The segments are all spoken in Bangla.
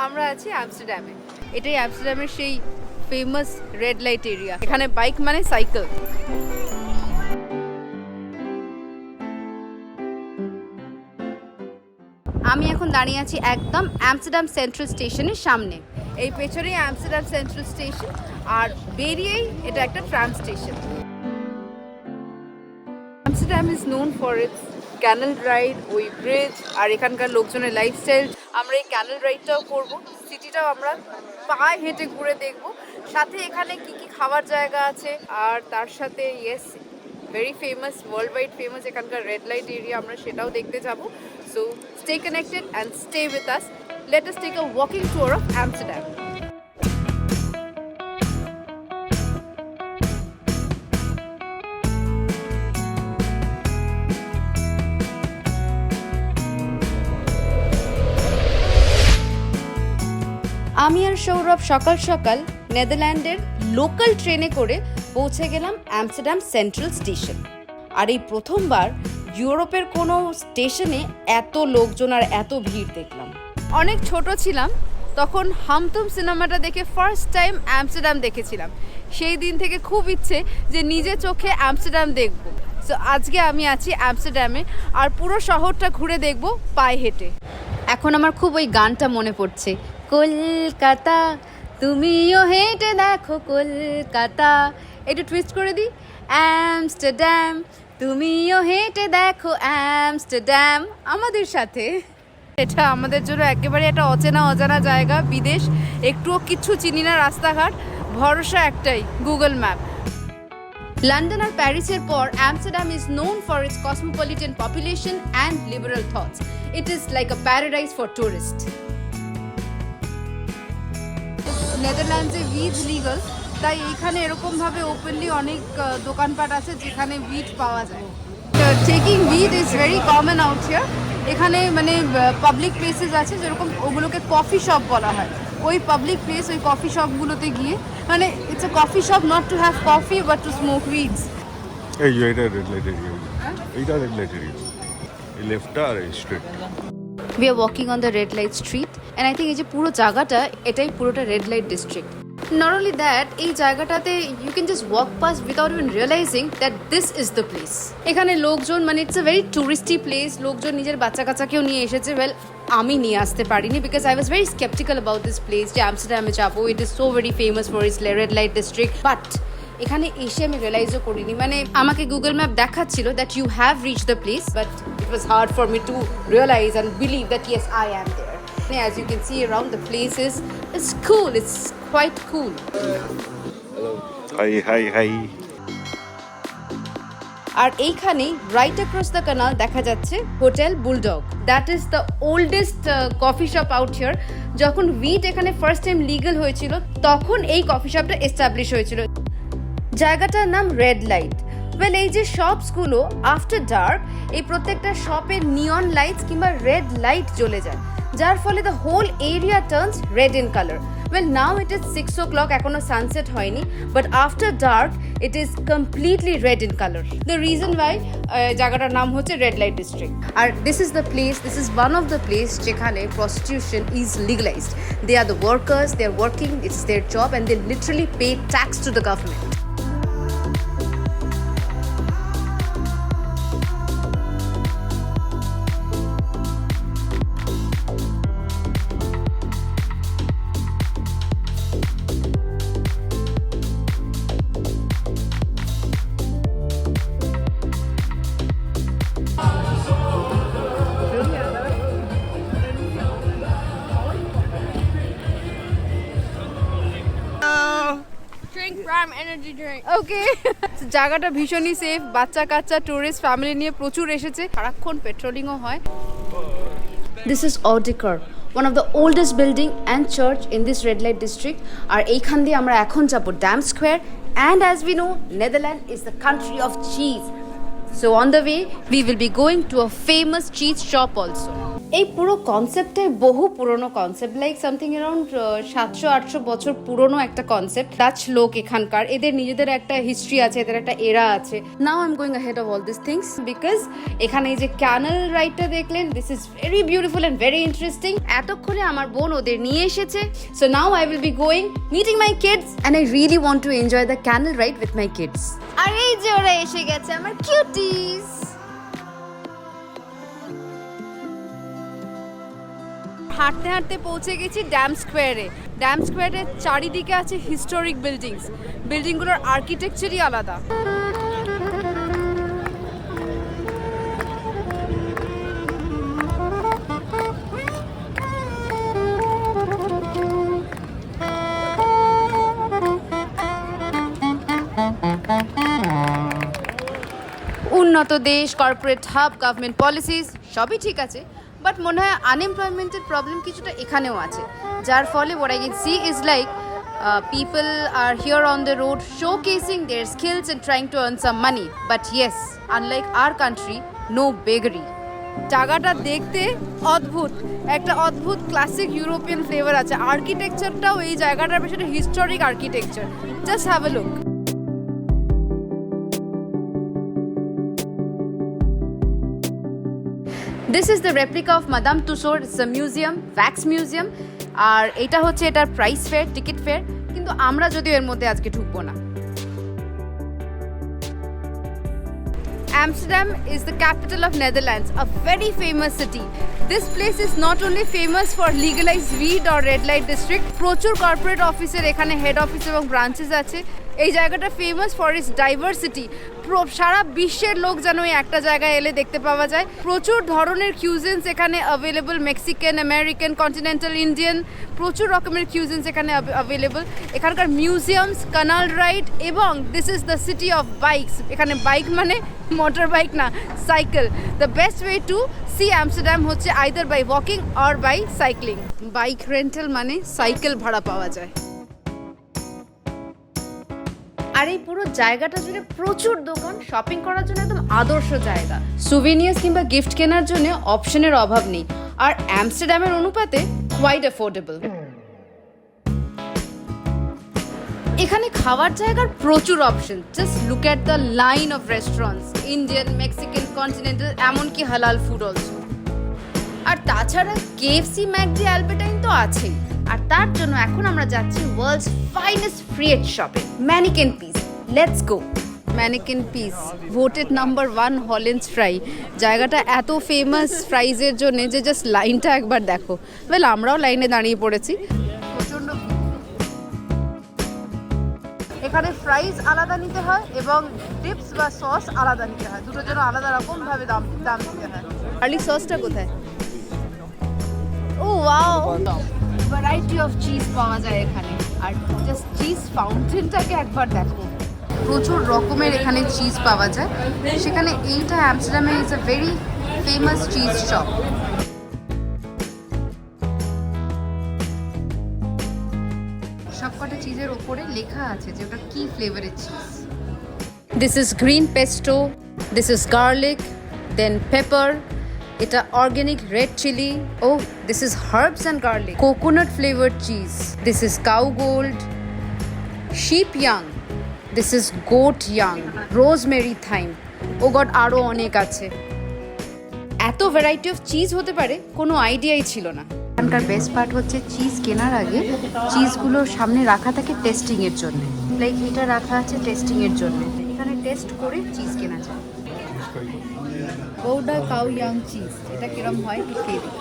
আমরা আছি আমস্টারডামে। এটাই আমস্টারডামের সেই ফেমাস রেড লাইট এরিয়া। এখানে বাইক মানে সাইকেল। আমি এখন দাঁড়িয়ে আছি একদম আমস্টারডাম সেন্ট্রাল স্টেশনের সামনে। এই পেছনেই আমস্টারডাম সেন্ট্রাল স্টেশন, আর বেরিয়েই এটা একটা tram station. Amsterdam is known for its canal ride, ওই ব্রিজ, আর এখানকার লোকজনের লাইফস্টাইল। আমরা এই ক্যানেল রাইডটাও করব, সিটিটাও আমরা পায়ে হেঁটে ঘুরে দেখব, সাথে এখানে কি কি খাবার জায়গা আছে, আর তার সাথে yes very famous, worldwide famous এখানকার রেড লাইট এরিয়া, আমরা সেটাও দেখতে যাব। So stay connected and stay with us. Let us take a walking tour of Amsterdam. আমি আর সৌরভ সকাল সকাল নেদারল্যান্ডের লোকাল ট্রেনে করে পৌঁছে গেলাম আমস্টারডাম সেন্ট্রাল স্টেশন। আর এই প্রথমবার ইউরোপের কোনো স্টেশনে এত লোকজন আর এত ভিড় দেখলাম। অনেক ছোট ছিলাম তখন হামতুম সিনেমাটা দেখে ফার্স্ট টাইম আমস্টারডাম দেখেছিলাম। সেই দিন থেকে খুব ইচ্ছে যে নিজে চোখে আমস্টারডাম দেখব। সো আজকে আমি আছি আমস্টারডামে, আর পুরো শহরটা ঘুরে দেখব পায়ে হেঁটে। এখন আমার খুব ওই গানটা মনে পড়ছে, কলকাতা তুমিও হেঁটে দেখো কলকাতা। একটু টুইস্ট করে দিই, আমস্টারডাম তুমিও হেঁটে দেখো আমস্টারডাম আমাদের সাথে। এটা আমাদের জন্য একেবারে একটা অজানা জায়গা, বিদেশ, একটুও কিচ্ছু চিনি না, রাস্তাঘাট, ভরসা একটাই গুগল ম্যাপ। লন্ডন আর প্যারিসের পর Amsterdam is known for its cosmopolitan population and liberal thoughts. It is like a paradise for tourist. নেদারল্যান্ডসে উইড লিগাল, তাই এখানে এরকমভাবে ওপেনলি অনেক দোকানপাট আছে যেখানে উইড পাওয়া যায়। Taking weed is very common out here. এখানে মানে পাবলিক প্লেসেস আছে, যেরকম ওগুলোকে কফি শপ বলা হয়। ওই পাবলিক প্লেস, ওই কফি শপগুলোতে গিয়ে, মানে it's a coffee shop not to have coffee but to smoke weeds. এইটা রেড লাইট এরিয়া, এইটা রেড লাইট এরিয়া, এই লেফটটা আর এই straight. We are walking on the red light street and I think এই যে পুরো জায়গাটা, এটাই পুরোটা red light district. Not only that, এই জায়গাটাতে you can just walk past without even realizing that this is the place. এখানে লোকজন, মানে it's a very touristy place, লোকজন নিজের বাচ্চা কাচ্চাকেও নিয়ে এসেছে। ওয়েল, আমি নিয়ে আসতে পারিনি because I was very skeptical about this place, যে আমস্টারডামে যাবো, it is so very famous for its red light district, but এখানে এসে আমি রিয়েলাইজও করিনি। মানে আমাকে গুগল ম্যাপ দেখাচ্ছিল that you have reach the place, but it was hard for me to realise and believe that yes I am there. As you can see around, the place is cool, it's quite cool. Hi. আর এইখানে রাইট অ্যাক্রস দ্য কানাল দেখা যাচ্ছে hotel Bulldog. That is the oldest coffee shop out here. যখন উইড এখানে ফার্স্ট টাইম লিগাল হয়েছিল, তখন এই কফি শপটা এস্টাবলিশ হয়েছিল। জায়গাটার নাম রেড লাইট। ওয়েল, এই যে শপসগুলো আফটার ডার্ক, এই প্রত্যেকটা শপের নিয়ন লাইটস কিংবা রেড লাইট জ্বলে যায়, যার ফলে the whole area turns red in colour. Well, now it is 6 o'clock, এখনো সানসেট হয়নি, but after dark it is completely red in colour. The reason why জায়গাটার নাম হচ্ছে রেড লাইট ডিস্ট্রিক্ট। আর this is the place, this is one of the place যেখানে prostitution is legalised. They are the workers, they are working, it's there job and they literally pay tax to the government. Prime energy drink. Okay, জায়গাটা ভীষণই সেফ। বাচ্চা কাচ্চা, টুরিস্ট ফ্যামিলি নিয়ে প্রচুর এসেছে, সারাক্ষণ পেট্রোলিংও হয়। This is Oudekerk, one of the oldest building and church in this red light district. আর এইখান দিয়ে আমরা এখন যাব Dam Square, and as we know, Netherlands is the country of cheese. So on the way, we will be going to a famous cheese shop also. এই পুরো কনসেপ্টটাই বহু পুরনো কনসেপ্ট, লাইক সামথিং অ্যারাউন্ড 700-800 বছর পুরনো একটা কনসেপ্ট। ডাচ লোক এখানকার, এদের নিজেদের একটা হিস্ট্রি আছে, এদের একটা এরা আছে। Now I am going ahead of all this things because এখানে এই যে ক্যানেল রাইডটা দেখলেন, this is very beautiful and very interesting. এতক্ষণে আমার বোন ওদের নিয়ে এসেছে, so now I will be going meeting my kids and I really want to enjoy the canal ride with my kids. আর এই যে ওরা এসে গেছে আমার কিউটিস। হাঁটতে হাঁটতে পৌঁছে গেছি ড্যাম স্কোয়ারে। ড্যাম স্কোয়ারের চারিদিকে আছে হিস্টোরিক বিল্ডিংস, বিল্ডিংগুলোর আর্কিটেকচারই আলাদা। উন্নত দেশ, কর্পোরেট হাব, গভর্নমেন্ট পলিসিস সবই ঠিক আছে, বাট মনে হয় আনএমপ্লয়মেন্টের প্রবলেম কিছুটা এখানেও আছে, যার ফলে what I can see is like people are here on the road showcasing their skills and trying to earn some money. But yes, unlike our country, no beggary. জায়গাটা দেখতে অদ্ভুত, একটা অদ্ভুত ক্লাসিক ইউরোপিয়ান ফ্লেভার আছে। আর্কিটেকচারটাও এই জায়গাটার পেছনে historic architecture. Just have a look. This is the replica of Madame Tussauds. It's a museum, wax museum. আর এটা হচ্ছে এটার প্রাইস ফেয়ার, টিকিট ফেয়ার, কিন্তু আমরা যদিও এর মধ্যে আজকে ঢুকবো না। Amsterdam is the capital of Netherlands, a very famous city. This place is not only famous for legalized weed or red light district, প্রচুর কর্পোরেট অফিসের এখানে হেড অফিস এবং ব্রাঞ্চেস আছে। এই জায়গাটা ফেমাস ফর ইটস ডাইভার্সিটি। সারা বিশ্বের লোক যেন এই একটা জায়গায় এলে দেখতে পাওয়া যায়। প্রচুর ধরনের কিউজিনস এখানে available, Mexican, American, continental Indian, প্রচুর রকমের কিউজিনস এখানে অ্যাভেলেবল। এখানকার মিউজিয়ামস, কানাল রাইড, এবং this is the city of bikes. এখানে বাইক মানে মোটর বাইক না, cycle. The best way to see Amsterdam হচ্ছে either by walking or by cycling. Bike rental মানে সাইকেল ভাড়া পাওয়া যায়। আর এই পুরো জায়গাটা জুড়ে প্রচুর দোকান, শপিং করার জন্য একদম আদর্শ জায়গা। সুভেনিয়ার্স কিংবা গিফট কেনার জন্য অপশনের অভাব নেই, আর আমস্টারডামের অনুপাতে কোয়াইট অ্যাফোর্ডেবল। এখানে খাওয়ার জায়গার প্রচুর option. Just look at the line of restaurants, Indian, Mexican, continental, এমনকি হালাল ফুড অলসো। আর তাছাড়া কেএফসি, ম্যাকডি, অ্যালবার্টাইন তো আছেই। আর তার জন্য এখন আমরা যাচ্ছি ওয়ার্ল্ডস ফাইনেস্ট ফ্রিয়েট শপে, Manneken Pis. Let's go. Manneken Pis voted number 1 Holland's fry. জায়গাটা এত ফেমাস ফ্রাইজের জন্য যে জাস্ট লাইনটা একবার দেখো। ওয়েল, আমরাও লাইনে দাঁড়িয়ে পড়েছি। প্রচণ্ড। এখানে ফ্রাইজ আলাদা নিতে হয় এবং ডিপস বা সস আলাদা নিতে হয়, দুটোর জন্য আলাদা রকমভাবে দাম দিতে হয়। গার্লিক সসটা কোথায়? ও ওয়াও, ভ্যারাইটি অফ চিজ পাওয়া যায় এখানে। আর জাস্ট চিজ ফাউন্টেনটাকে একবার দেখো, প্রচুর রকমের এখানে চিজ পাওয়া যায়। সেখানে এইটা আমস্টারডামে is a very famous cheese shop. সবকটা চিজের ওপরে লেখা আছে যে ওটা কি ফ্লেভারের cheese. This is green pesto, this is garlic, then pepper, এটা organic red chilli, oh this is herbs and garlic, coconut flavoured cheese, this is cow gold, sheep young, this is goat young, rosemary thyme, oh god, আরও অনেক আছে। এত ভ্যারাইটি অফ চিজ হতে পারে কোনো আইডিয়াই ছিল না। এখানকার বেস্ট পার্ট হচ্ছে চিজ কেনার আগে চিজগুলো সামনে রাখা থাকে টেস্টিংয়ের জন্য। লাইক এটা রাখা আছে টেস্টিংয়ের জন্য, এখানে টেস্ট করে চিজ কেনা যায়। গৌডা কাউ ইয়াং চিজ, এটা কিরম হয় একটু খেয়ে দিই।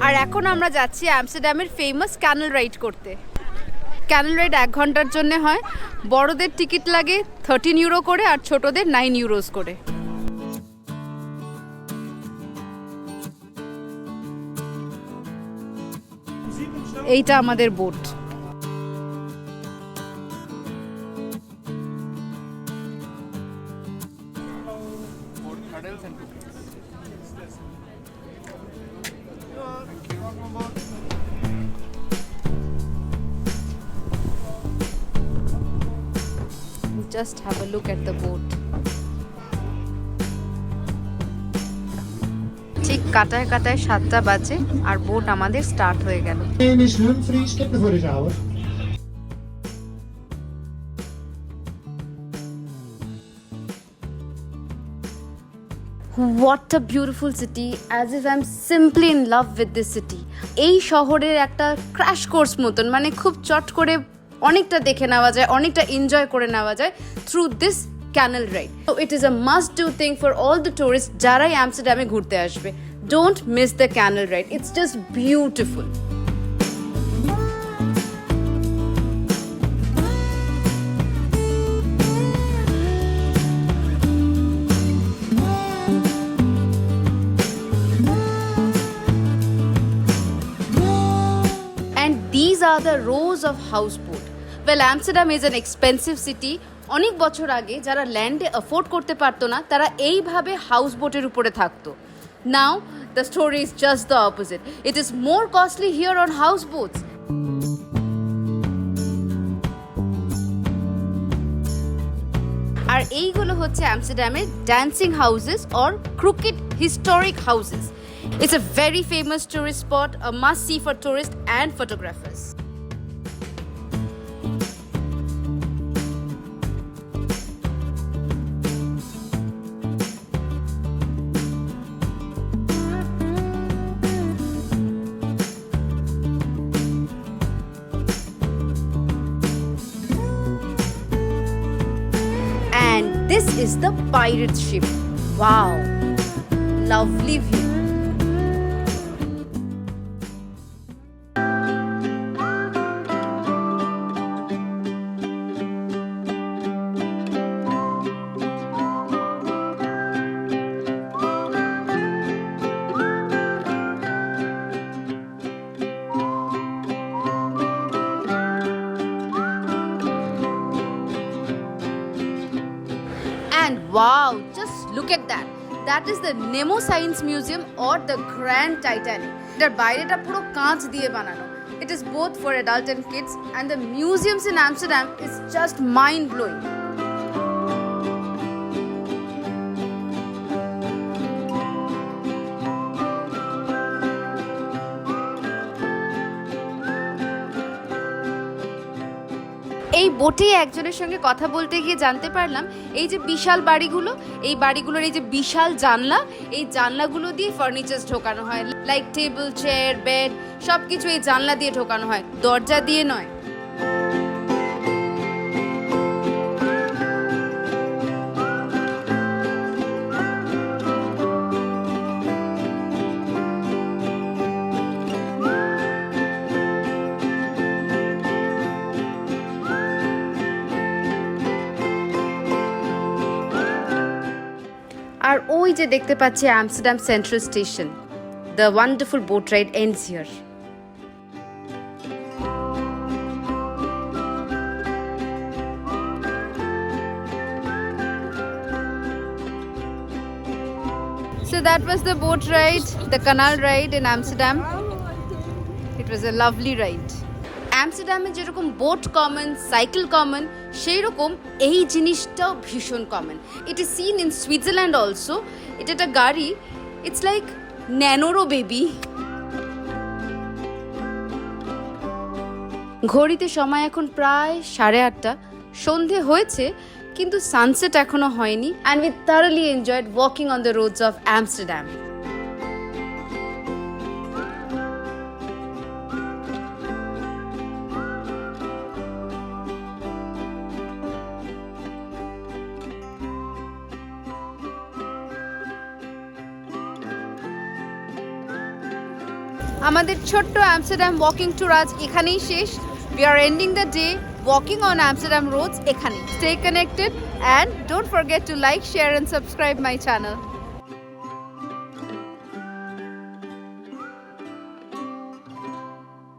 আর এখন আমরা যাচ্ছি আমস্টারডামের ফেমাস ক্যানেল রাইড করতে। ক্যানেল রাইড 1 ঘন্টার জন্য হয়। বড়দের টিকিট লাগে 13 ইউরো করে আর ছোটদের 9 ইউরোস করে। এইটা আমাদের boat. Just have a look at the boat. ঠিক কাটায় কাটায় 7টা বাজে আর বোট আমাদের স্টার্ট হয়ে গেল। Is Humphrey stippen voor de shower? What a beautiful city, as if I'm simply in love with this city. এই শহরের একটা ক্র্যাশ কোর্স মতন, মানে খুব চট করে অনেকটা দেখে নেওয়া যায়, অনেকটা এনজয় করে নেওয়া যায় through this canal ride. So it is a must do thing for all the tourists যারাই আমস্টারডামে ঘুরতে আসবে। Don't miss the canal ride. It's just beautiful. And these are the rows of houseboat. Well, Amsterdam is an expensive city. অনেক বছর আগে যারা ল্যান্ডে অ্যাফোর্ড করতে পারতো না তারা এইভাবে হাউসবোটের উপরে থাকতো। Now the story is just the opposite. It is more costly here on houseboats. আর এইগুলো হচ্ছে আমস্টারডামের dancing houses or crooked historic houses. It's a very famous tourist spot, a must-see for tourists and photographers. And this is the pirate ship. Wow, lovely view. And wow, just look at that. That is the Nemo Science Museum or the Grand Titanic. এটার বাইরেটা পুরো কাঁচ দিয়ে বানানো। It is both for adult and kids, and the museums in Amsterdam is just mind-blowing. এই বোটে একজনের সঙ্গে কথা বলতে গিয়ে জানতে পারলাম এই যে বিশাল বাড়িগুলো, এই বাড়িগুলোর এই যে বিশাল জানলা, এই জানলাগুলো দিয়ে ফার্নিচার্স ঢোকানো হয়, লাইক টেবিল, চেয়ার, বেড, সব কিছু এই জানলা দিয়ে ঢোকানো হয়, দরজা দিয়ে নয়। আর ওই যে দেখতে পাচ্ছি Amsterdam central station. The wonderful boat ride ends here. So that was the boat ride, the Canal ride in Amsterdam. It was a lovely ride. আমস্টারডামে যেরকম বোট কমন, সাইকেল কমন, সেই রকম এই জিনিসটাও ভীষণ common. It is seen in Switzerland also. এটা একটা গাড়ি, ইটস লাইক ন্যানোরো বেবি। ঘড়িতে সময় এখন প্রায় 8:30। সন্ধে হয়েছে কিন্তু সানসেট এখনো হয়নি। And we thoroughly enjoyed walking on the roads of Amsterdam. আমাদের ছোট্ট আমস্টারডাম ওয়াকিং ট্যুর আজ এখানেই শেষ। We are ending the day walking on Amsterdam roads এখানে। Stay connected and don't forget to like, share and subscribe my channel.